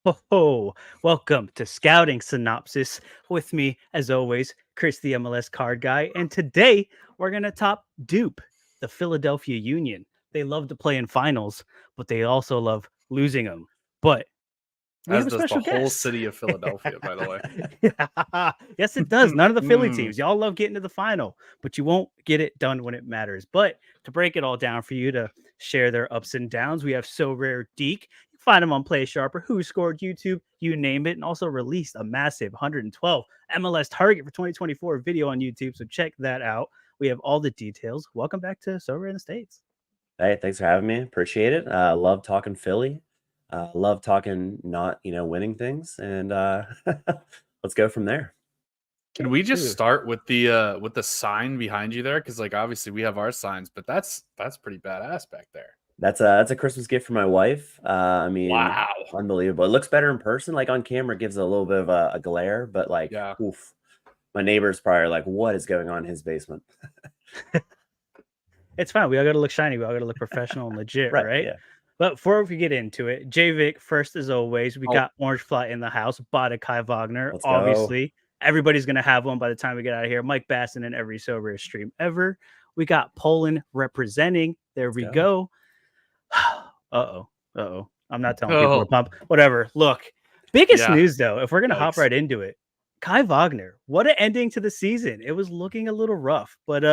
Oh, welcome to Scouting Synopsis. With me, as always, Chris, the MLS card guy. And today we're going to top Dupe, the Philadelphia Union. They love to play in finals, but they also love losing them. But we As have a does the special whole guest. city of Philadelphia, by the way. Yeah. Yes, it does. None of the Philly Hmm. teams. Y'all love getting to the final, but you won't get it done when it matters. But to break it all down for you to share their ups and downs, we have So Rare Deke. You can find him on Play Sharper, Who Scored YouTube, you name it, and also released a massive 112 MLS target for 2024 video on YouTube. So check that out. We have all the details. Welcome back to So Rare in the States. Hey, thanks for having me. Appreciate it. Love talking Philly. Love talking not, winning things, and let's go from there. Can we just Dude. start with the sign behind you there? Because obviously we have our signs, but that's pretty badass back there. That's a Christmas gift for my wife. Wow. Unbelievable. It looks better in person. Like on camera, it gives a little bit of a glare, but like, Yeah. oof. My neighbors probably are like, what is going on in his basement? It's fine. We all got to look shiny. We all got to look professional and legit, right? Yeah. But before we get into it, JVic, first as always, we got Orange Fly in the house, bought a Kai Wagner. Let's go. Obviously, everybody's going to have one by the time we get out of here. Mike Basson in every sober stream ever. We got Poland representing. There we go. Uh-oh. I'm not telling people to pump. Whatever. Look, biggest news, though, if we're going to hop right into it, Kai Wagner, what an ending to the season. It was looking a little rough, but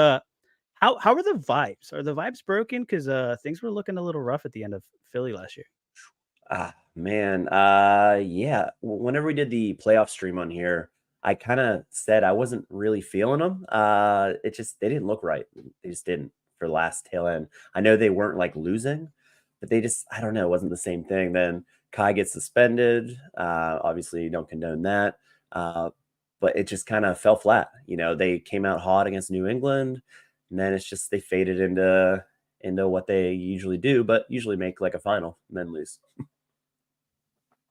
how are the vibes? Are the vibes broken? Because things were looking a little rough at the end of Philly last year. Man. Yeah. Whenever we did the playoff stream on here, I kind of said I wasn't really feeling them. They didn't look right. They just didn't for the last tail end. I know they weren't like losing, but I don't know, it wasn't the same thing. Then Kai gets suspended. Obviously, you don't condone that. But it just kind of fell flat. They came out hot against New England. And then it's just they faded into what they usually do, but usually make like a final and then lose.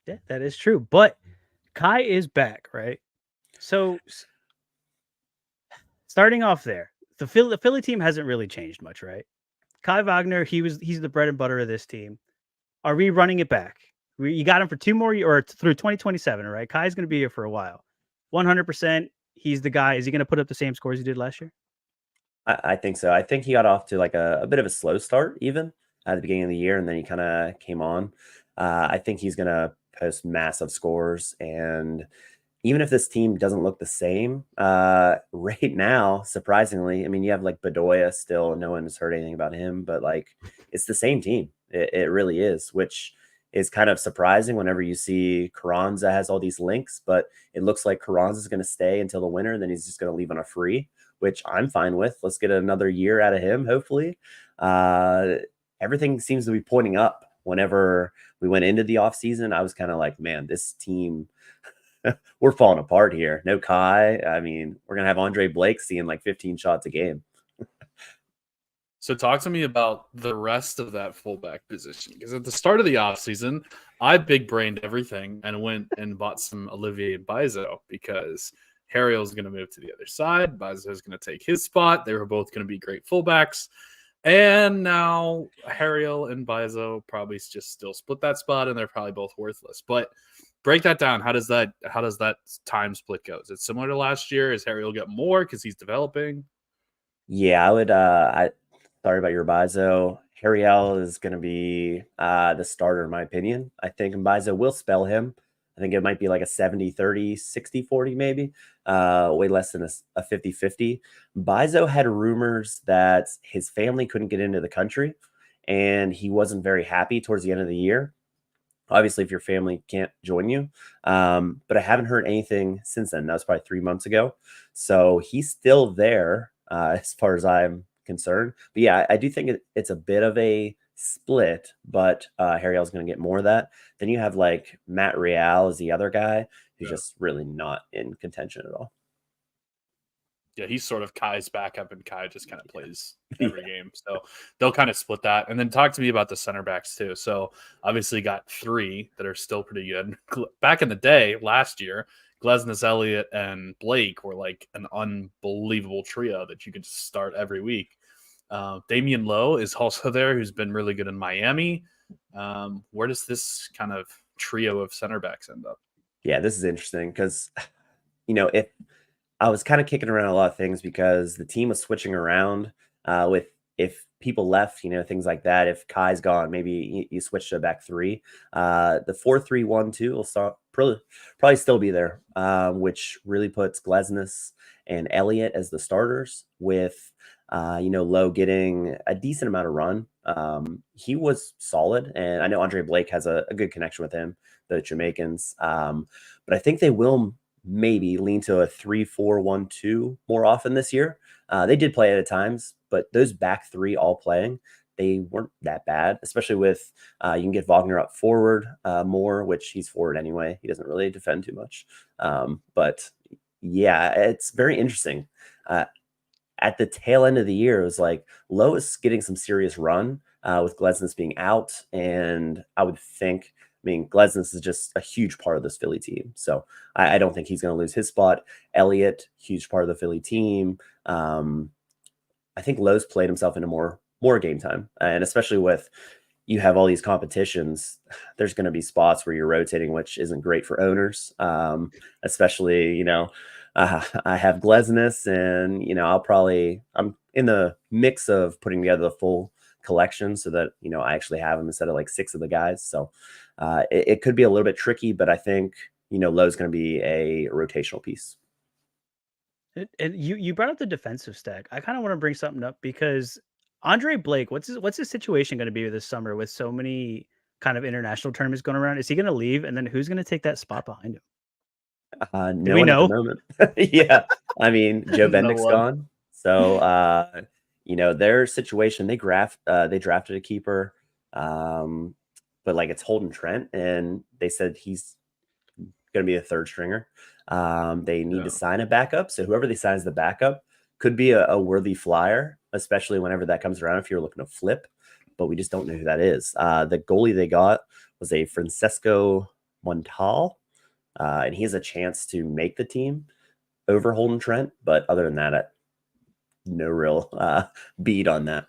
Yeah, that is true. But Kai is back, right? So starting off there, the Philly team hasn't really changed much, right? Kai Wagner, he's the bread and butter of this team. Are we running it back? You got him for 2 more or through 2027, right? Kai's going to be here for a while. 100%. He's the guy. Is he going to put up the same scores he did last year? I think so. I think he got off to like a bit of a slow start even at the beginning of the year, and then he kind of came on. I think he's going to post massive scores, and even if this team doesn't look the same right now, surprisingly, I mean, you have like Bedoya still. No one has heard anything about him, but like it's the same team. It really is, which is kind of surprising whenever you see Carranza has all these links, but it looks like Carranza is going to stay until the winter, and then he's just going to leave on a free, which I'm fine with. Let's get another year out of him, hopefully. Everything seems to be pointing up. Whenever we went into the offseason, I was kind of like, man, this team, we're falling apart here. No Kai. I mean, we're going to have Andre Blake seeing like 15 shots a game. So talk to me about the rest of that fullback position. Because at the start of the offseason, I big-brained everything and went and bought some Olivier Bizo because Harriel's going to move to the other side. Bizo's going to take his spot. They were both going to be great fullbacks. And now Harriel and Bizo probably just still split that spot, and they're probably both worthless. But break that down. How does that time split go? Is it similar to last year? Is Harriel get more because he's developing? Yeah, I would. Sorry about your Bizo. Harriel is going to be the starter, in my opinion. I think Bizo will spell him. I think it might be like a 70-30, 60-40 maybe, way less than a 50-50. Bizo had rumors that his family couldn't get into the country, and he wasn't very happy towards the end of the year. Obviously, if your family can't join you. But I haven't heard anything since then. That was probably 3 months ago. So he's still there as far as I'm concerned. But yeah, I do think it's a bit of a split, but Harriel's going to get more of that. Then you have like Matt Real as the other guy who's just really not in contention at all. Yeah, he's sort of Kai's backup, and Kai just kind of plays every game. So they'll kind of split that. And then talk to me about the center backs too. So obviously got 3 that are still pretty good. Back in the day, last year, Glesnes Elliott and Blake were like an unbelievable trio that you could just start every week. Damian Lowe is also there, who's been really good in Miami. Where does this kind of trio of center backs end up. Yeah, this is interesting because, if I was kind of kicking around a lot of things because the team was switching around with if people left, things like that. If Kai's gone, maybe you switch to a back three. The 4-3-1-2 will probably still be there, which really puts Glesnes and Elliott as the starters with, Lowe getting a decent amount of run. He was solid, and I know Andre Blake has a good connection with him, the Jamaicans. But I think they will maybe lean to a 3-4-1-2 more often this year. They did play it at times, but those back three all playing, they weren't that bad, especially with you can get Wagner up forward more, which he's forward anyway. He doesn't really defend too much. But yeah, it's very interesting. At the tail end of the year, it was like Lowe is getting some serious run with Glesnes being out. And I would think, Glesnes is just a huge part of this Philly team. So I don't think he's going to lose his spot. Elliott, huge part of the Philly team. I think Lowe's played himself into more game time. And especially with you have all these competitions, there's going to be spots where you're rotating, which isn't great for owners. Especially, I have Glesnes and, I'm in the mix of putting together the full collection so that, I actually have them instead of like 6 of the guys. So it could be a little bit tricky, but I think, Lowe's going to be a rotational piece. And you brought up the defensive stack. I kind of want to bring something up because Andre Blake, what's his situation going to be this summer with so many kind of international tournaments going around? Is he going to leave, and then who's going to take that spot behind him? No one at the moment. Yeah, Joe Bendick's gone, so their situation. They drafted a keeper, but like it's Holden Trent, and they said he's going to be a third stringer. They need to sign a backup, so whoever they sign as the backup could be a worthy flyer, especially whenever that comes around if you're looking to flip, but we just don't know who that is. The goalie they got was a Francesco Montal, and he has a chance to make the team over Holden Trent, but other than that, no real beat on that.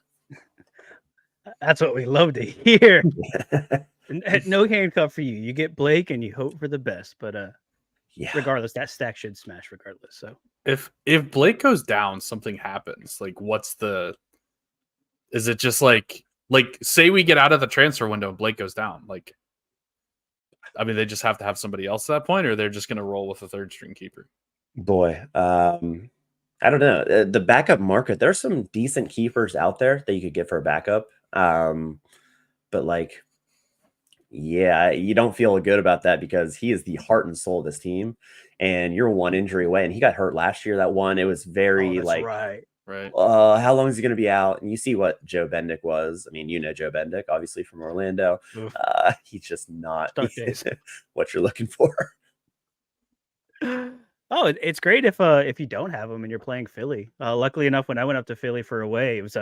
That's what we love to hear. No handcuff for you. You get Blake and you hope for the best, but regardless, that stack should smash regardless. So if Blake goes down, something happens. Like, is it just like say we get out of the transfer window and Blake goes down? Like, they just have to have somebody else at that point, or they're just going to roll with a third string keeper. Boy, I don't know. The backup market, there's some decent keepers out there that you could get for a backup. But like, yeah, you don't feel good about that because he is the heart and soul of this team, and you're one injury away. And he got hurt last year. That one, it was very right. How long is he going to be out? And you see what Joe Bendick was. Joe Bendick, obviously from Orlando. He's just not what you're looking for. Oh, it's great if you don't have him and you're playing Philly. Luckily enough, when I went up to Philly for away, it was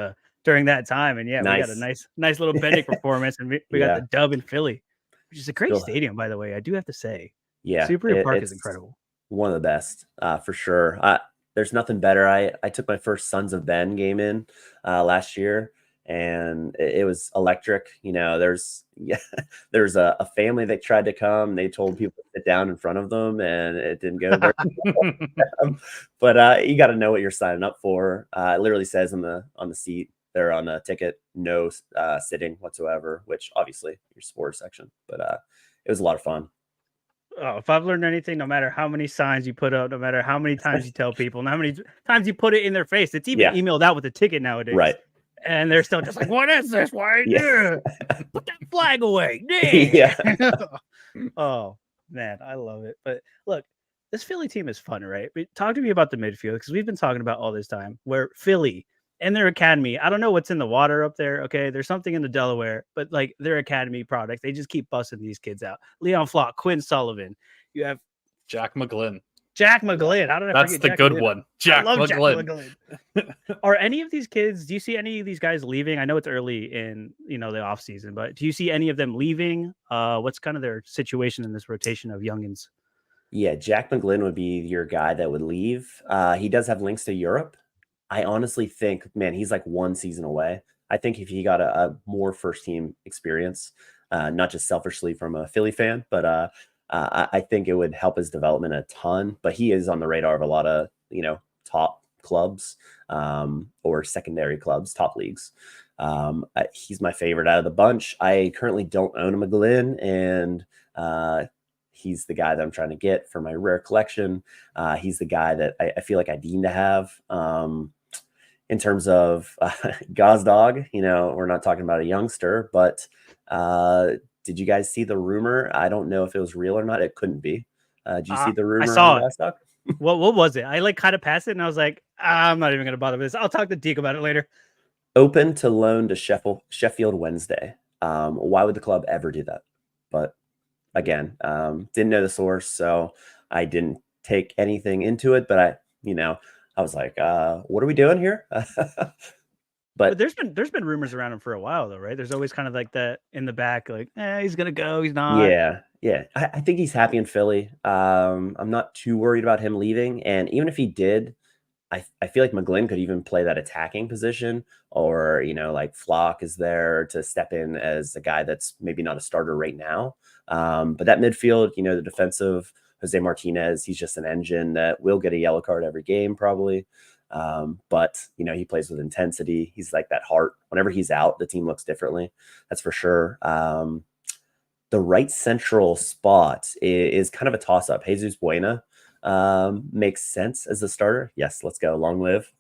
during that time, and we got a nice little Bendick performance, and we got the dub in Philly, which is a great stadium, by the way. I do have to say, Superior Park is incredible. One of the best, for sure. There's nothing better. I took my first Sons of Ben game in last year, and it was electric. There's a family that tried to come. They told people to sit down in front of them, and it didn't go very well. But you got to know what you're signing up for. It literally says on the seat there on the ticket, no sitting whatsoever, which obviously your sports section. But it was a lot of fun. Oh, if I've learned anything, no matter how many signs you put up, no matter how many times you tell people, and how many times you put it in their face, it's even emailed out with a ticket nowadays. Right. And they're still just like, what is this? Why? Put that flag away. Yeah. Oh, man, I love it. But look, this Philly team is fun, right? Talk to me about the midfield, because we've been talking about all this time where Philly and their academy, I don't know what's in the water up there. Okay, there's something in the Delaware, but like their academy product, they just keep busting these kids out. Leon Flock, Quinn Sullivan. You have Jack McGlynn. How did I forget? That's the good one. Jack McGlynn. Are any of these kids, do you see any of these guys leaving? I know it's early in the off season, but do you see any of them leaving? What's kind of their situation in this rotation of youngins? Yeah, Jack McGlynn would be your guy that would leave. He does have links to Europe. I honestly think, man, he's like one season away. I think if he got a more first team experience, not just selfishly from a Philly fan, but I think it would help his development a ton. But he is on the radar of a lot of, top clubs or secondary clubs, top leagues. He's my favorite out of the bunch. I currently don't own a McGlynn, and he's the guy that I'm trying to get for my rare collection. He's the guy that I feel like I deem to have. In terms of Gazdag, we're not talking about a youngster, but did you guys see the rumor? I don't know if it was real or not. It couldn't be. Did you see the rumor? I saw on it. Gazdag? What was it? I like kind of passed it, and I was like, I'm not even gonna bother with this. I'll talk to Deke about it later. Open to loan to Sheffield Wednesday. Why would the club ever do that? But again, didn't know the source, so I didn't take anything into it. But I was like, what are we doing here? But there's been rumors around him for a while, though, right? There's always kind of like that in the back, like, he's gonna go, he's not. Yeah. I think he's happy in Philly. I'm not too worried about him leaving. And even if he did, I feel like McGlynn could even play that attacking position, or, like Flock is there to step in as a guy that's maybe not a starter right now. But that midfield, the defensive Jose Martinez, he's just an engine that will get a yellow card every game probably. But he plays with intensity. He's like that heart. Whenever he's out, the team looks differently. That's for sure. The right central spot is kind of a toss-up. Jesus Buena makes sense as a starter. Yes, let's go. Long live.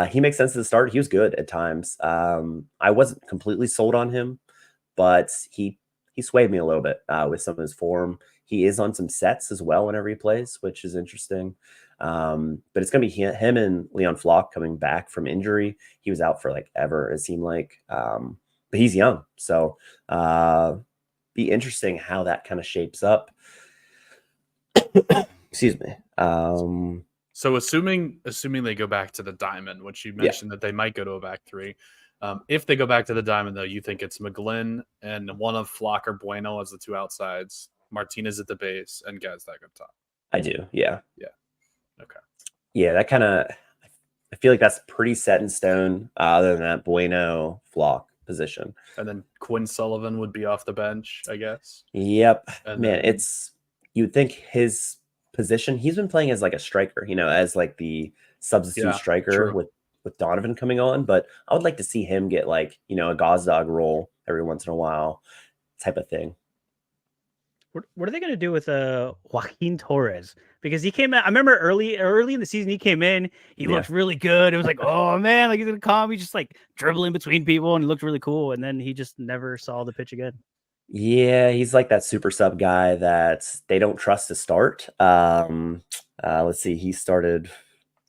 He makes sense as a starter. He was good at times. I wasn't completely sold on him, but he swayed me a little bit with some of his form. He is on some sets as well whenever he plays, which is interesting. But it's going to be him and Leon Flock coming back from injury. He was out for like ever, it seemed like. But he's young. So be interesting how that kind of shapes up. Excuse me. So assuming they go back to the diamond, which you mentioned that they might go to a back three. If they go back to the diamond, though, you think it's McGlynn and one of Flock or Bueno as the two outsides, Martinez at the base, and Gazdag up top. I do. Yeah. Okay. Yeah, that kind of, I feel like that's pretty set in stone, other than that Bueno Flock position. And then Quinn Sullivan would be off the bench, I guess. Yep. And Man, then, you'd think his position, he's been playing as like a striker, as like the substitute striker with Donovan coming on. But I would like to see him get like, a Gazdag role every once in a while type of thing. What are they going to do with Joaquin Torres? Because he came out, I remember early in the season, he came in, he looked really good. It was like, oh man, like he's going to come. He's just like dribbling between people and he looked really cool. And then he just never saw the pitch again. Yeah, he's like that super sub guy that they don't trust to start. Let's see, he started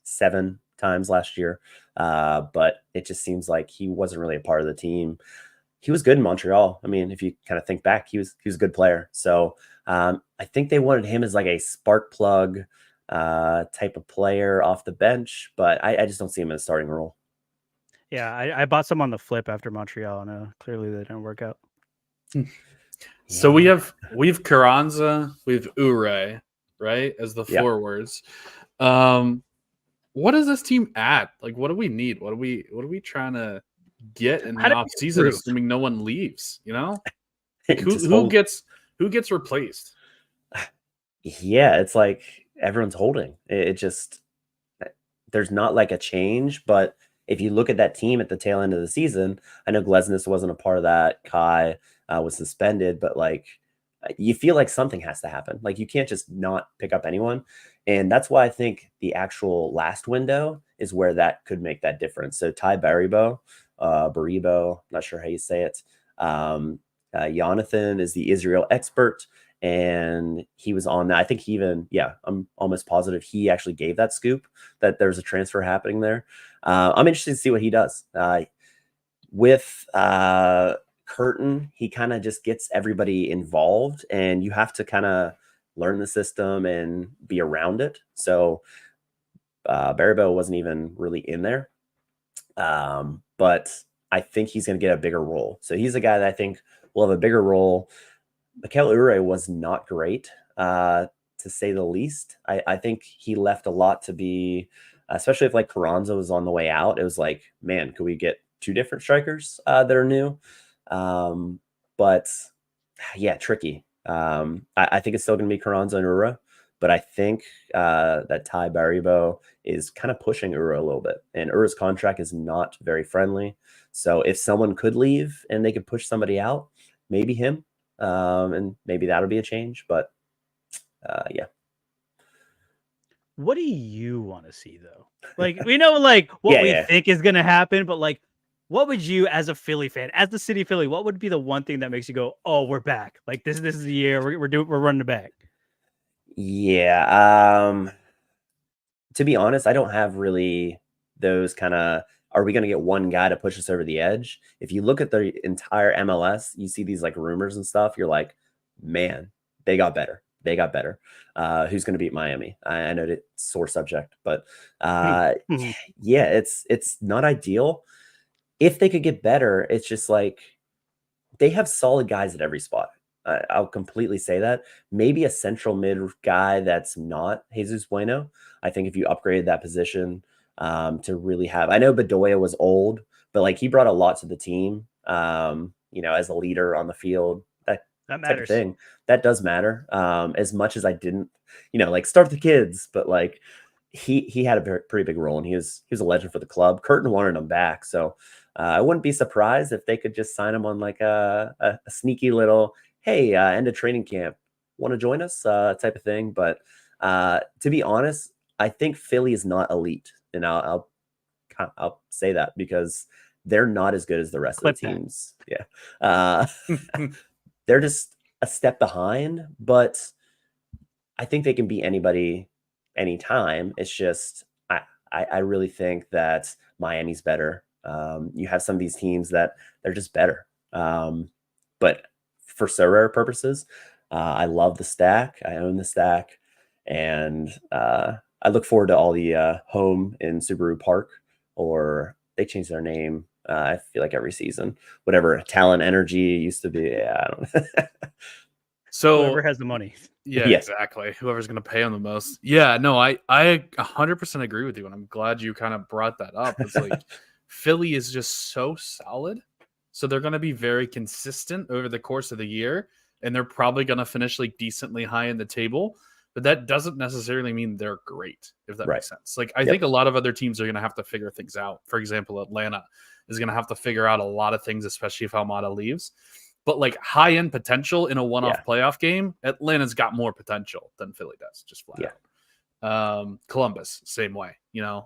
7 times last year, but it just seems like he wasn't really a part of the team. He was good in Montreal. I mean, if you kind of think back, he was a good player. So I think they wanted him as like a spark plug type of player off the bench, but I just don't see him in a starting role. Yeah, I bought some on the flip after Montreal, and clearly they didn't work out. So we have Carranza, we have Ure, right, as the forwards. What is this team at? Like, what do we need? What are we trying to get in the off season, assuming no one leaves? Who gets replaced? Yeah, it's like everyone's holding. It just, there's not like a change, but if you look at that team at the tail end of the season, I know Glesnes wasn't a part of that. Kai was suspended, but like you feel like something has to happen. Like you can't just not pick up anyone. And that's why I think the actual last window is where that could make that difference. So Ty Baribo, not sure how you say it. Jonathan is the Israel expert, and he was on that. I think I'm almost positive he actually gave that scoop that there's a transfer happening there. I'm interested to see what he does. With Curtin, he kind of just gets everybody involved, and you have to kind of learn the system and be around it. So Baribo wasn't even really in there. But I think he's going to get a bigger role. So he's a guy that I think will have a bigger role. Mikel Ure was not great, to say the least. I think he left a lot to be, especially if like Carranza was on the way out. It was like, man, could we get 2 different strikers that are new? But yeah, tricky. I think it's still going to be Carranza and Ura, but I think that Ty Baribo is kind of pushing Ura a little bit, and Ura's contract is not very friendly. So if someone could leave and they could push somebody out, maybe him, and maybe that'll be a change. But yeah. What do you want to see though? Like, we know like what we think is going to happen, but like, what would you, as a Philly fan, as the city of Philly, what would be the one thing that makes you go, "Oh, we're back"? Like this is the year we're running it back. Yeah. To be honest, I don't have really those kind of, are we going to get one guy to push us over the edge? If you look at the entire MLS, you see these like rumors and stuff. You're like, man, they got better. They got better. Who's going to beat Miami? I know it's sore subject, but yeah, it's not ideal. If they could get better, it's just like they have solid guys at every spot. I'll completely say that. Maybe a central mid guy that's not Jesus Bueno. I think if you upgraded that position to really have, I know Bedoya was old, but like he brought a lot to the team, as a leader on the field, that matters. type of thing. That does matter. As much as I didn't, like start the kids, but like he had a pretty big role, and he was a legend for the club. Curtin wanted him back. So I wouldn't be surprised if they could just sign him on like a sneaky little, hey, end of training camp, want to join us type of thing. But to be honest, I think Philly is not elite, and I'll say that because they're not as good as the rest of the teams. Yeah, they're just a step behind, but I think they can beat anybody anytime. It's just I really think that Miami's better. You have some of these teams that they're just better, but for Sorare purposes, I love the stack. I own the stack, and I look forward to all the home in Subaru Park, or they changed their name. I feel like every season, whatever Talent Energy used to be. Yeah, I don't know. So whoever has the money. Yeah, exactly. Whoever's going to pay them the most. Yeah, no, I 100% agree with you, and I'm glad you kind of brought that up. It's like Philly is just so solid. So they're going to be very consistent over the course of the year, and they're probably going to finish like decently high in the table. But that doesn't necessarily mean they're great, if that makes sense. Like I think a lot of other teams are going to have to figure things out. For example, Atlanta is going to have to figure out a lot of things, especially if Almada leaves. But like high-end potential in a one-off playoff game, Atlanta's got more potential than Philly does, just flat out. Columbus, same way.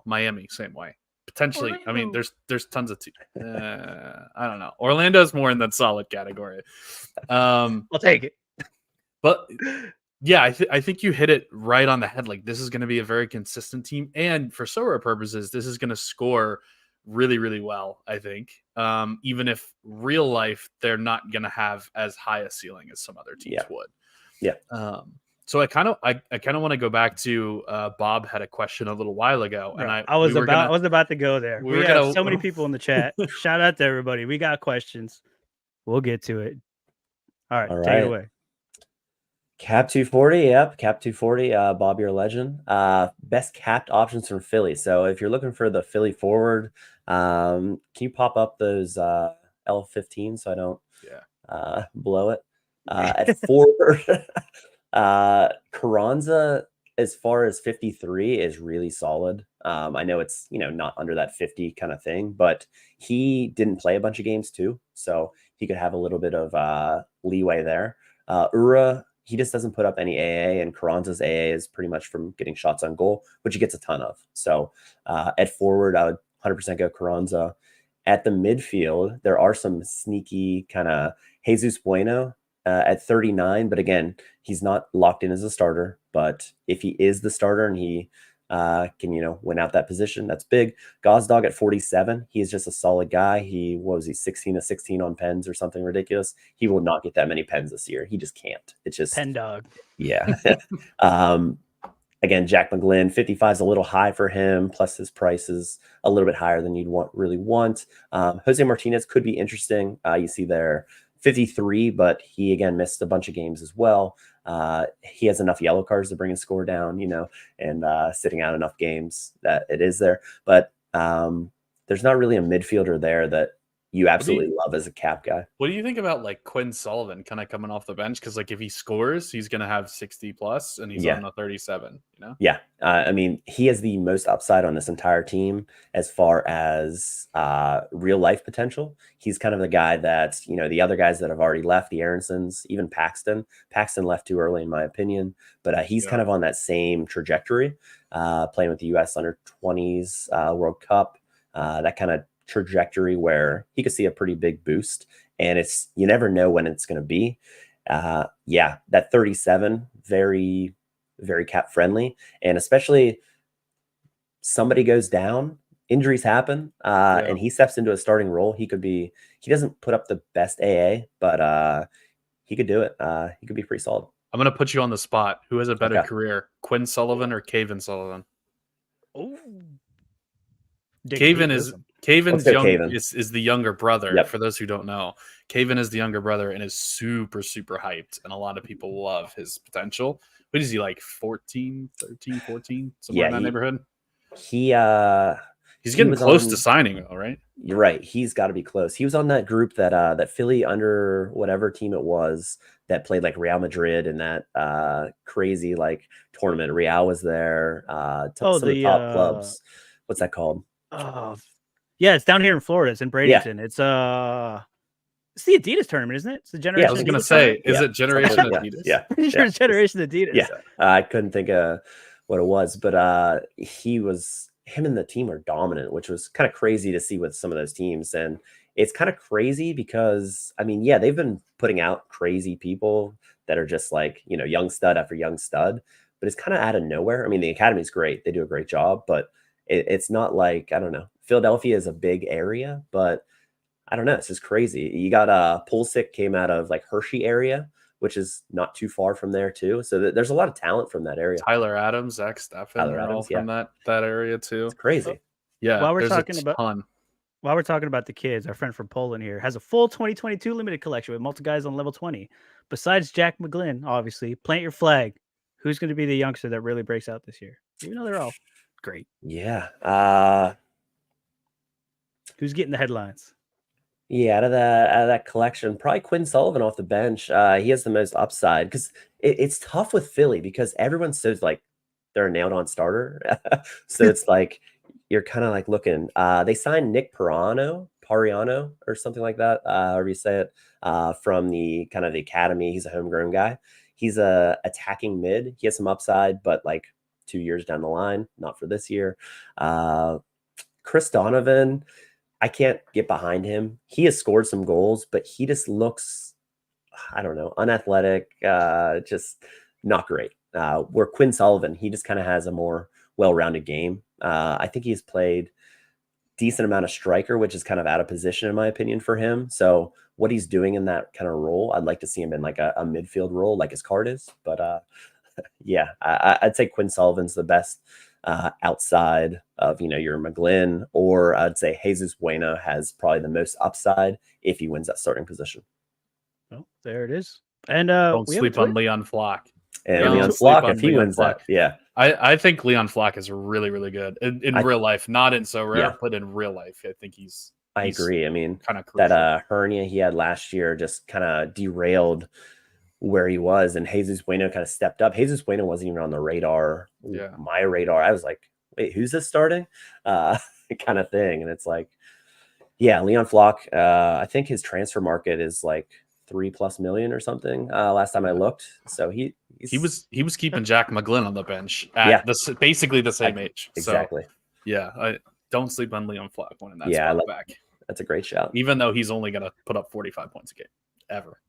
Miami, same way. Potentially, Orlando. I mean, there's tons of I don't know. Orlando's more in that solid category. I'll take it. But yeah, I think you hit it right on the head. Like this is going to be a very consistent team, and for Sorare purposes, this is going to score really, really well. I think, even if real life they're not going to have as high a ceiling as some other teams would. Yeah. So I kind of want to go back to Bob had a question a little while ago, and I was about to go there. We have so many people in the chat. Shout out to everybody. We got questions. We'll get to it. All right. Take it away. Cap 240, yep. Cap 240, Bob, you're a legend. Best capped options from Philly. So if you're looking for the Philly forward, can you pop up those L15 so I don't blow it? At forward, Carranza, as far as 53, is really solid. I know it's not under that 50 kind of thing, but he didn't play a bunch of games too, so he could have a little bit of leeway there. Ura, he just doesn't put up any AA, and Carranza's AA is pretty much from getting shots on goal, which he gets a ton of. So at forward, I would 100% go Carranza. At the midfield, there are some sneaky kind of Jesus Bueno at 39, but again, he's not locked in as a starter. But if he is the starter and he can win out that position, that's big. Gosdog at 47, he is just a solid guy. He 16 of 16 on pens or something ridiculous. He will not get that many pens this year. He just can't. It's just pen dog. Yeah. Again, Jack McGlynn, 55 is a little high for him, plus his price is a little bit higher than you'd really want. Jose Martinez could be interesting. You see there 53, but he again missed a bunch of games as well. He has enough yellow cards to bring his score down, and sitting out enough games that it is there. But there's not really a midfielder there that you absolutely love as a cap guy. What do you think about like Quinn Sullivan kind of coming off the bench? Because like if he scores, he's going to have 60 plus, and he's on the 37. You know? Yeah, I mean, he has the most upside on this entire team as far as real life potential. He's kind of the guy that, you know, the other guys that have already left, the Aaronsons, even Paxton. Paxton left too early, in my opinion, but he's kind of on that same trajectory, playing with the U.S. under-20s World Cup, that kind of trajectory where he could see a pretty big boost, and it's, you never know when it's going to be. Yeah, that 37, very cap friendly, and especially somebody goes down, injuries happen, and he steps into a starting role. He doesn't put up the best AA, but he could do it. He could be pretty solid. I'm going to put you on the spot. Who has a better career, Quinn Sullivan or Caven Sullivan? Oh, Caven's is the younger brother. Yep. For those who don't know, Caven is the younger brother and is super hyped, and a lot of people love his potential. What is he, like 13, 14, somewhere in that neighborhood? He's getting close to signing though, right? You're right. He's got to be close. He was on that group that Philly under whatever team it was that played like Real Madrid in that crazy like tournament. Real was there. Some of the top clubs. What's that called? Yeah, it's down here in Florida. It's in Bradenton. It's the Adidas tournament, isn't it? It's the Generation. Yeah, I was going to say, is it Generation Adidas? Yeah, pretty sure it's Generation Adidas. Yeah, I couldn't think of what it was, but him and the team are dominant, which was kind of crazy to see with some of those teams. And it's kind of crazy because, I mean, yeah, they've been putting out crazy people that are just like, you know, young stud after young stud, but it's kind of out of nowhere. I mean, the academy's great. They do a great job, but it's not like, I don't know, Philadelphia is a big area, but I don't know. It's just crazy. You got Pulisic came out of like Hershey area, which is not too far from there too. So there's a lot of talent from that area. Tyler Adams, Zach Steffen, are all from that area too. It's crazy. Yeah. While we're talking about the kids, our friend from Poland here has a full 2022 limited collection with multiple guys on level 20. Besides Jack McGlynn, obviously, plant your flag. Who's going to be the youngster that really breaks out this year? Even though they're all great. Yeah. Who's getting the headlines? Yeah, out of that collection, probably Quinn Sullivan off the bench. He has the most upside because it's tough with Philly because everyone says like they're a nailed-on starter. So it's like you're kind of like looking. They signed Nick Pariano or something like that, however you say it, from the kind of the academy. He's a homegrown guy. He's a attacking mid. He has some upside, but like 2 years down the line, not for this year. Chris Donovan, I can't get behind him. He has scored some goals, but he just looks, I don't know, unathletic, just not great. Where Quinn Sullivan, he just kind of has a more well-rounded game. I think he's played decent amount of striker, which is kind of out of position in my opinion for him. So what he's doing in that kind of role, I'd like to see him in like a midfield role like his card is. But yeah, I'd say Quinn Sullivan's the best outside of, you know, your McGlynn, or I'd say Jesus Bueno has probably the most upside if he wins that starting position. Well, there it is. And don't sleep on Leon Flock. And Leon Flock, if he wins that, yeah. I think Leon Flock is really, really good in real life, not in so rare, but in real life, I think he's I agree. I mean, kind of that hernia he had last year just kind of derailed where he was, and Jesus Bueno kind of stepped up. Jesus Bueno wasn't even on the radar, my radar. I was like, wait, who's this starting? Kind of thing. And it's like, yeah, Leon Flock, I think his transfer market is like $3+ million or something. Last time I looked. So he was keeping Jack McGlynn on the bench at basically the same age. Exactly. So, yeah, I don't sleep on Leon Flock winning that spot back. That's a great shout. Even though he's only going to put up 45 points a game ever.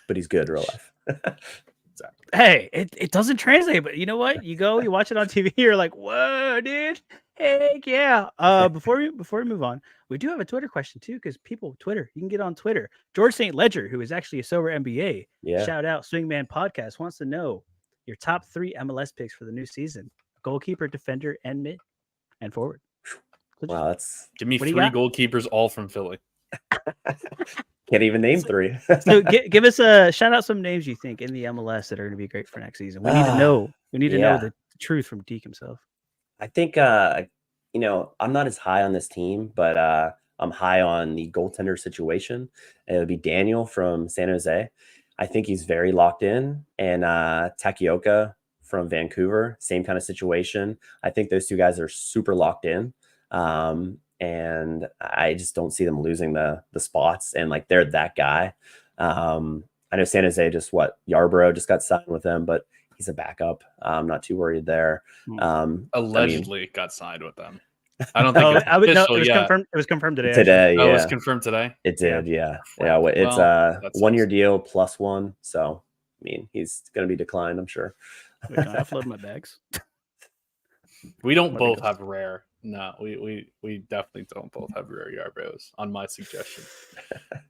But he's good in real life. Exactly. Hey, it doesn't translate, but you know what? You watch it on TV, you're like, whoa, dude. Heck yeah. Before we move on, we do have a Twitter question too, because Twitter, you can get on Twitter. George St. Ledger, who is actually a sober MBA, shout out Swingman Podcast, wants to know your top 3 MLS picks for the new season: goalkeeper, defender, and mid and forward. Wow, that's give me 3 goalkeepers, all from Philly. Can't even name 3. So give us a shout out some names you think in the MLS that are going to be great for next season. We need to know. We need to know the truth from Deke himself. I think you know, I'm not as high on this team, but I'm high on the goaltender situation. It would be Daniel from San Jose. I think he's very locked in. And Takioka from Vancouver, same kind of situation. I think those two guys are super locked in. And I just don't see them losing the spots. And like they're that guy. I know San Jose Yarbrough just got signed with them, but he's a backup. I'm not too worried there. Allegedly got signed with them. I don't think it was confirmed today. Today, yeah. Oh, it was confirmed today? It did, yeah. It's a 1-year deal +1. So, I mean, he's going to be declined, I'm sure. Wait, can I offload my bags? We don't both have rare. No, we definitely don't both have rare Yarbroughs on my suggestion.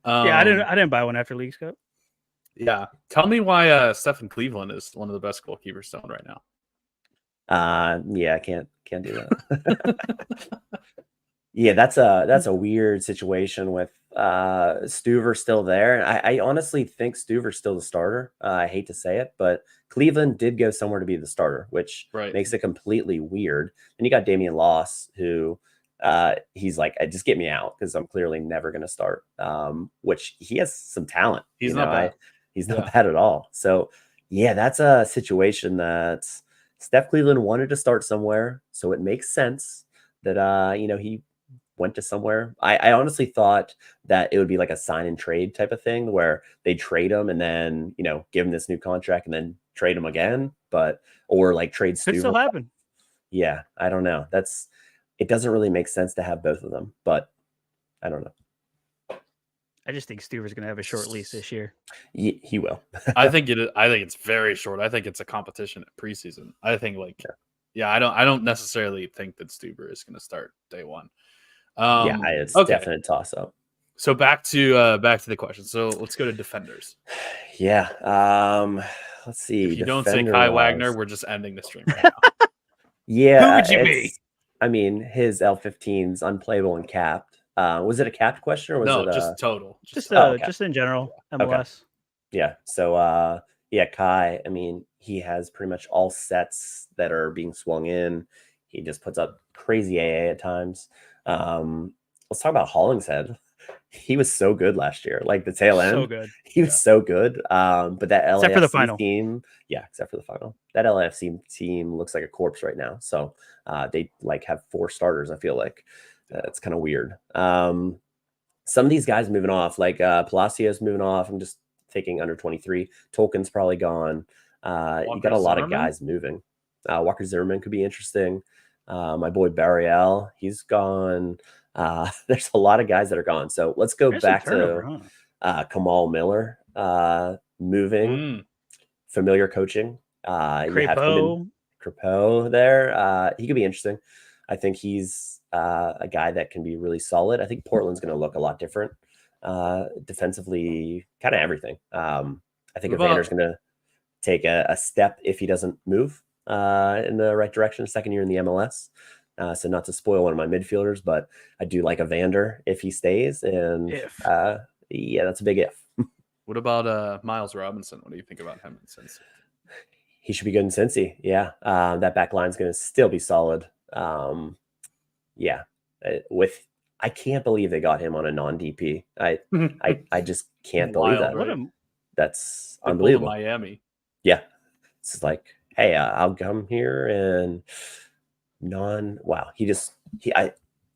Um, I didn't buy one after Leagues Cup. Yeah. Tell me why Stephen Cleveland is one of the best goalkeepers still right now. Yeah, I can't do that. Yeah, that's a weird situation with Stuver still there. I honestly think Stuver's still the starter. I hate to say it, but Cleveland did go somewhere to be the starter, which makes it completely weird. And you got Damian Loss, who he's like, just get me out because I'm clearly never going to start. Which he has some talent. He's not bad. He's not bad at all. So yeah, that's a situation that Steph Cleveland wanted to start somewhere. So it makes sense that, he went to somewhere. I honestly thought that it would be like a sign and trade type of thing where they trade him and then, give him this new contract and then trade him again, or like trade Stu. Could still happen. Yeah. I don't know. It doesn't really make sense to have both of them, but I don't know. I just think Stuver's going to have a short lease this year. He will. I think it's very short. I think it's a competition at preseason. I think I don't necessarily think that Stuber is going to start day one. It's definite toss up. So back to the question. So let's go to defenders. Yeah. Let's see. If you don't say Kai Wagner, we're just ending the stream right now. Yeah. Who would you be? I mean, his L15's unplayable and capped. Was it a capped question or was it just total? Just in general, MLS. Okay. Yeah. So Kai, I mean, he has pretty much all sets that are being swung in. He just puts up crazy AA at times. Let's talk about Hollingshead. He was so good last year. Like the tail end. So good. He was so good. But that LAFC except for the final team, except for the final. That LAFC team looks like a corpse right now. So they have 4 starters, I feel like. It's kind of weird. Some of these guys moving off, like Palacios moving off. I'm just taking under 23. Tolkien's probably gone. You got a lot of guys moving. Walker Zimmerman could be interesting. My boy Barriel, he's gone. There's a lot of guys that are gone. So let's go back to Kamal Miller moving. Familiar coaching. Crepeau there. He could be interesting. I think he's a guy that can be really solid. I think Portland's going to look a lot different defensively, kind of everything. I think Evander's going to take a step if he doesn't move in the right direction. Second year in the MLS. So not to spoil one of my midfielders, but I do like Evander if he stays. And that's a big if. What about Miles Robinson? What do you think about him in Cincy? He should be good in Cincy. Yeah. That back line's going to still be solid. I can't believe they got him on a non-DP. I just can't believe that. Right? That's unbelievable. Miami. Yeah. It's like, hey, I'll come here and didn't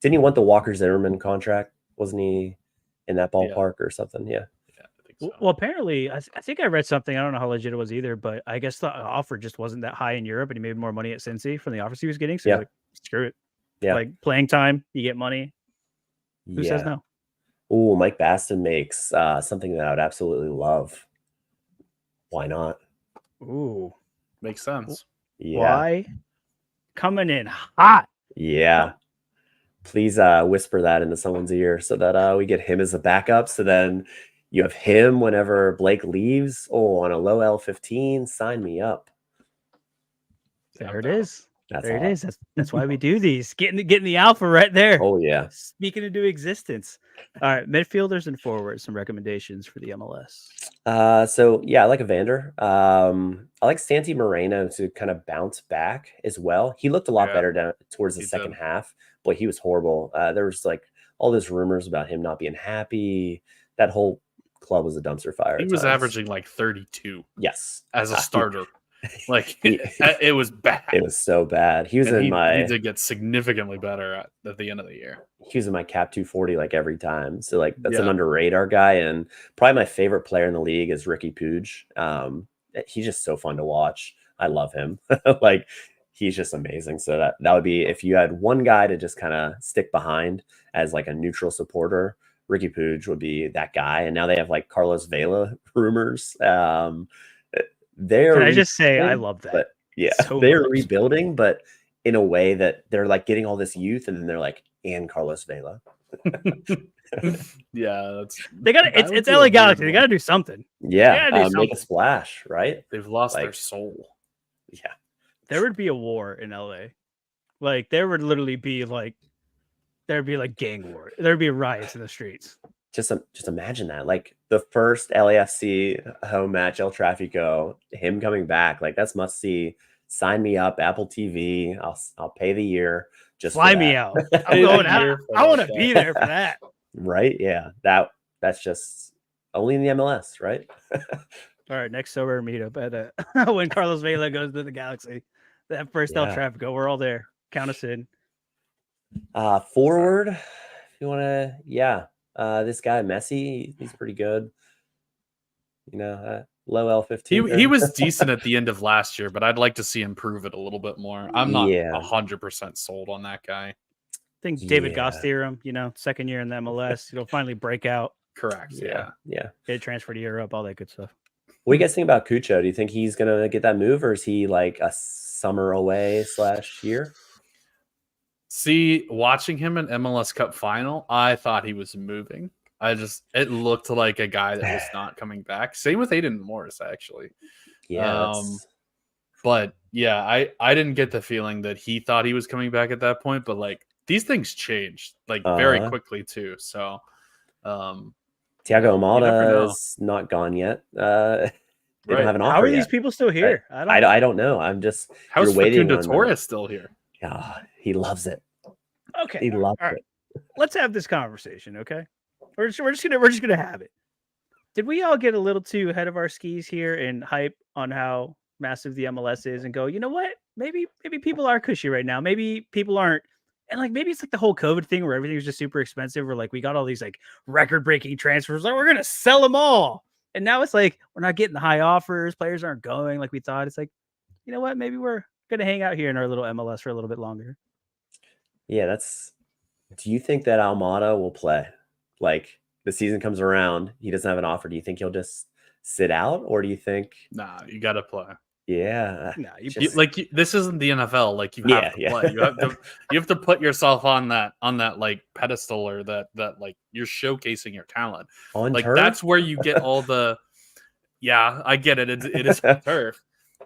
he want the Walker Zimmerman contract? Wasn't he in that ballpark or something? Yeah. I think so. Well, apparently, I think I read something. I don't know how legit it was either, but I guess the offer just wasn't that high in Europe, and he made more money at Cincy from the offers he was getting. So he's like, screw it. Yeah. Like playing time, you get money. Who says no? Oh, Mike Baston makes something that I would absolutely love. Why not? Ooh, makes sense. Yeah. Why? Coming in hot. Yeah. Please whisper that into someone's ear so that we get him as a backup. So then you have him whenever Blake leaves. Oh, on a low L15, sign me up. There it is. There it is. That's why we do these. Getting the alpha right there. Oh yeah. Speaking into existence. All right, midfielders and forwards. Some recommendations for the MLS. I like Evander. I like Santi Moreno to kind of bounce back as well. He looked a lot better down towards the second half. Boy, he was horrible. There was like all those rumors about him not being happy. That whole club was a dumpster fire. He at was times. averaging like 32 yes as a starter. Like he- it was bad. it was so bad. He was And in he my did get significantly better at the end of the year. he was in my cap 240 like every time. So like that's an Yeah. under radar guy, and probably my favorite player in the league is Ricky Puig. He's just so fun to watch. I love him. Like he's just amazing. So that would be if you had one guy to just kind of stick behind as like a neutral supporter. Ricky Puig would be that guy, and now they have like Carlos Vela rumors. They're Can I just say I rebuilding, love that? but yeah, so they're much. rebuilding, but in a way that they're like getting all this youth, and then they're like, and Carlos Vela. Yeah, that's They got that would it's be a LA weird Galaxy. They one. got to do something. Yeah, Yeah, do make a something. splash, right? They've lost their Like- soul. Yeah, There would be a war in LA. Like there would literally be like there'd be like gang war. There'd be riots in the streets. just imagine that. Like the first LAFC home match, El Tráfico, him coming back, like that's must see. Sign me up, Apple TV. I'll pay the year. Just for Fly me that. out. Pay I'm the going out. year for I want to that. be there for that. Right? Yeah, that's just only in the MLS, right? All right, next sober meetup at when Carlos Vela goes to the Galaxy. That first El Yeah. Tráfico, we're all there. Count us in. Forward, if you want to, yeah. This guy Messi, he's pretty good. You know, low L15. He was decent at the end of last year, but I'd like to see him prove it a little bit more. I'm not Yeah. 100% sold on that guy. I think David Yeah. Goss theorem, second year in the MLS, he'll finally break out, Correct. Yeah. yeah. get a transfer to Europe, all that good stuff. What do you guys think about Cucho? Do you think he's gonna get that move, or is he like a summer away / year? See, watching him in MLS Cup final, I thought he was moving. It looked like a guy that was not coming back. Same with Aiden Morris, actually. Yeah, that's- But yeah, I didn't get the feeling that he thought he was coming back at that point. But like these things changed like very Uh-huh. quickly too. So Thiago you never Almada know. is not gone yet. They don't Right. have an offer How are yet. these people still here? I don't know. I'm just how's you're waiting Facundo on them. Torres still here? Yeah, he loves it. Okay, He loves all right. it. Let's have this conversation, okay? We're just gonna have it. Did we all get a little too ahead of our skis here and hype on how massive the MLS is and go, you know what? Maybe people are cushy right now. Maybe people aren't. And like maybe it's like the whole COVID thing where everything was just super expensive. Where like we got all these like record-breaking transfers, like we're gonna sell them all. And now it's like we're not getting the high offers. Players aren't going like we thought. It's like, you know what? Maybe we're gonna hang out here in our little MLS for a little bit longer. Yeah, do you think that Almada will play? Like the season comes around, he doesn't have an offer. Do you think he'll just sit out, or do you think? Nah, you got to play. Yeah, No, just- This isn't the NFL. Like you Yeah, have to yeah. play. You have to put yourself on that like pedestal or that like you're showcasing your talent. on Like turf? that's where you get all the. Yeah, I get it. It is turf.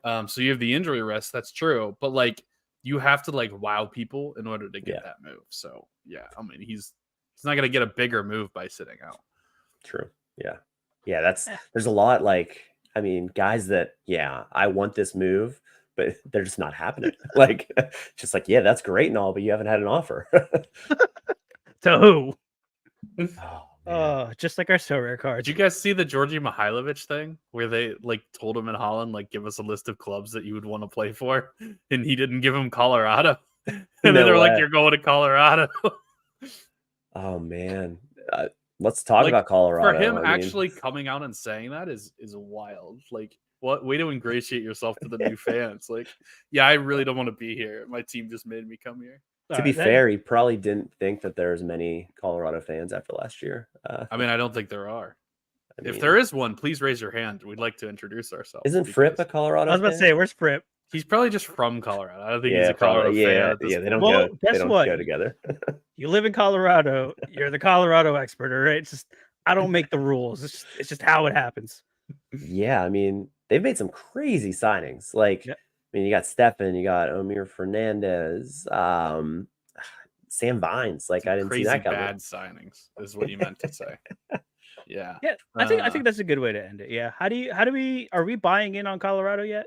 So you have the injury risk. That's true, but like you have to like wow people in order to get Yeah. that move. So yeah, I mean he's not gonna get a bigger move by sitting out. True. Yeah. There's a lot like, I mean, guys that, yeah, I want this move, but they're just not happening. Like, just like, yeah, that's great and all, but you haven't had an offer. To who? Oh, man. Just like our so rare cards. Did you guys see the Georgi Mihailovic thing where they like told him in Holland, like, give us a list of clubs that you would want to play for? And he didn't give him Colorado. And then No they're like, way. you're going to Colorado. Oh, man. Let's talk Like, about Colorado. For him I mean, actually coming out and saying that is wild. Like, what way to ingratiate yourself to the new fans? Like, yeah, I really don't want to be here. My team just made me come here. to be fair, he probably didn't think that there was many Colorado fans after last year. I mean, I don't think there are. I If mean, there is one, please raise your hand. We'd like to introduce ourselves. isn't Fripp a because Colorado I was about to fan? say, where's Fripp? he's probably just from Colorado. I don't think he's Yeah, a Colorado probably. fan. Yeah, At this yeah, they don't point. Well, go. guess They don't what? go together. You live in Colorado. You're the Colorado expert, all right? It's just I don't make the rules. It's just how it happens. Yeah, I mean, they've made some crazy signings. Like, Yep. I mean, you got Stefan, you got Omir Fernandez, Sam Vines. Like, I didn't see Crazy that coming. bad signings is what you meant to say. Yeah. Yeah, I think that's a good way to end it. Yeah. How do we are we buying in on Colorado yet?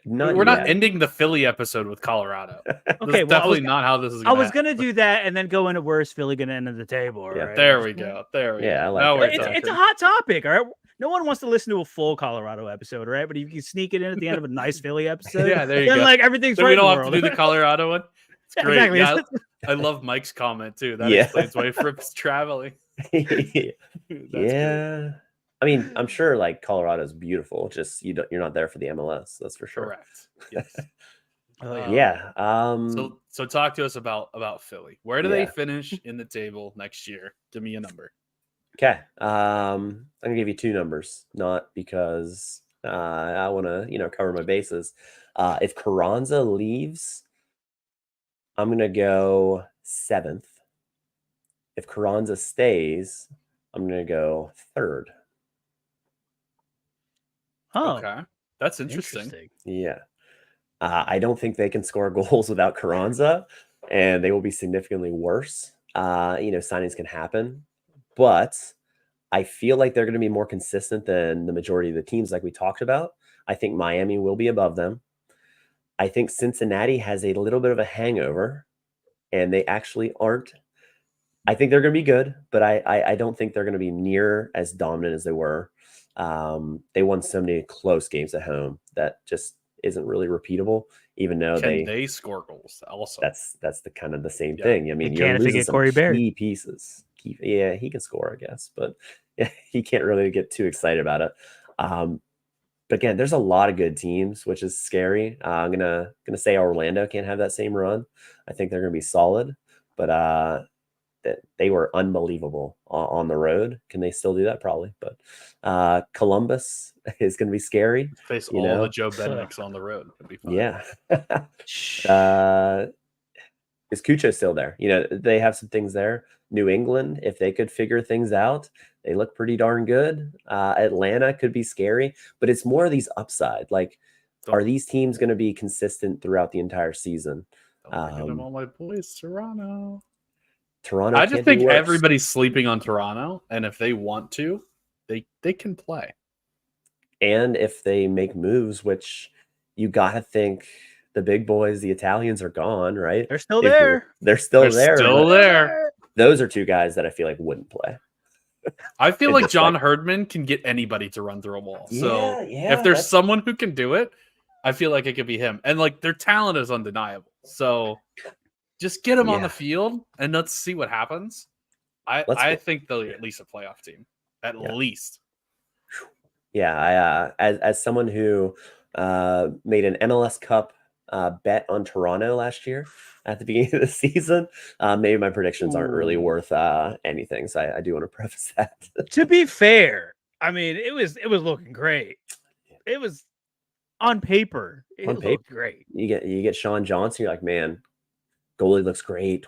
Not We're not yet. ending the Philly episode with Colorado. Okay, That's definitely not how this is. I was gonna do that and then go into worst Philly gonna end of the table. All Yeah, right? There we go. There we Yeah, go. I like Now that. we're It's talking. a hot topic, all right? No one wants to listen to a full Colorado episode, right? But if you can sneak it in at the end of a nice Philly episode, Yeah, there you then go. like everything's So right we in the don't have world. to do the Colorado one. It's Yeah, great. exactly. Yeah, I love Mike's comment too. That Yeah. explains why Fripp's traveling. That's Yeah. great. I mean, I'm sure like Colorado's beautiful. Just you're not there for the MLS. That's for sure. Correct. Yes. Oh, yeah. Yeah. So talk to us about Philly. Where do they Yeah. finish in the table next year? Give me a number. Okay. I'm gonna give you two numbers, not because I want to cover my bases. If Carranza leaves, I'm gonna go 7th. If Carranza stays, I'm gonna go 3rd. Oh, Okay, that's interesting. Yeah. I don't think they can score goals without Carranza, and they will be significantly worse. Signings can happen, but I feel like they're going to be more consistent than the majority of the teams, like we talked about. I think Miami will be above them. I think Cincinnati has a little bit of a hangover, and they actually aren't. I think they're going to be good, but I don't think they're going to be near as dominant as they were. They won so many close games at home that just isn't really repeatable, even though they score goals also. That's the kind of the same thing. I mean, They can if they get Corey Baird. key pieces. Yeah, he can score, I guess, but he can't really get too excited about it. But again, there's a lot of good teams, which is scary. I'm gonna say Orlando can't have that same run. I think they're gonna be solid, but that they were unbelievable on the road. Can they still do that? Probably, but Columbus is going to be scary. Face all the Joe Bednicks on the road. It'd be fun. Yeah. Is Cucho still there? They have some things there. New England, if they could figure things out, they look pretty darn good. Atlanta could be scary, but it's more of these upside. Like, are these teams going to be consistent throughout the entire season? I'm all my boys, Toronto. Toronto. I just think everybody's sleeping on Toronto, and if they want to, they can play. And if they make moves, which you got to think the big boys, the Italians are gone, right? They're still there. They're still there. Still there. Those are two guys that I feel like wouldn't play. I feel like John Herdman can get anybody to run through a wall. So if there's someone who can do it, I feel like it could be him. And like their talent is undeniable. So just get him on the field and let's see what happens. I think they'll be at least a playoff team. At least. Yeah, as someone who made an MLS Cup bet on Toronto last year at the beginning of the season, maybe my predictions aren't really worth anything. So I do want to preface that. To be fair, I mean it was looking great. It was on paper. It looked great. You get Sean Johnson. You're like, man, goalie looks great.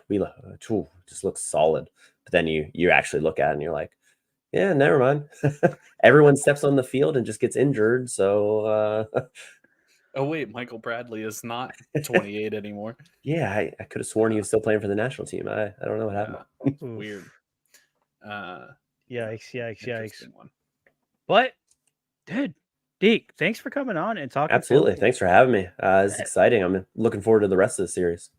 Just looks solid. But then you actually look at it and you're like, yeah, never mind. Everyone steps on the field and just gets injured. So, oh wait, Michael Bradley is not 28 anymore. Yeah, I could have sworn he was still playing for the national team. I don't know what happened. Weird. Yikes. But, dude, Deke, thanks for coming on and talking. Absolutely. Thanks for having me. It's exciting. I'm looking forward to the rest of the series.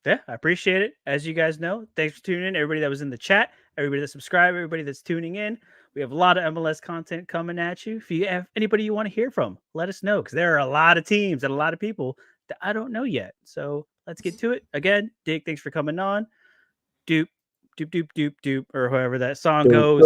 Yeah, I appreciate it. As you guys know, thanks for tuning in. Everybody that was in the chat, everybody that subscribed, everybody that's tuning in. We have a lot of MLS content coming at you. If you have anybody you want to hear from, let us know, because there are a lot of teams and a lot of people that I don't know yet. So let's get to it. Again, Dick, thanks for coming on. Doop, doop, doop, doop, doop, or however that song goes.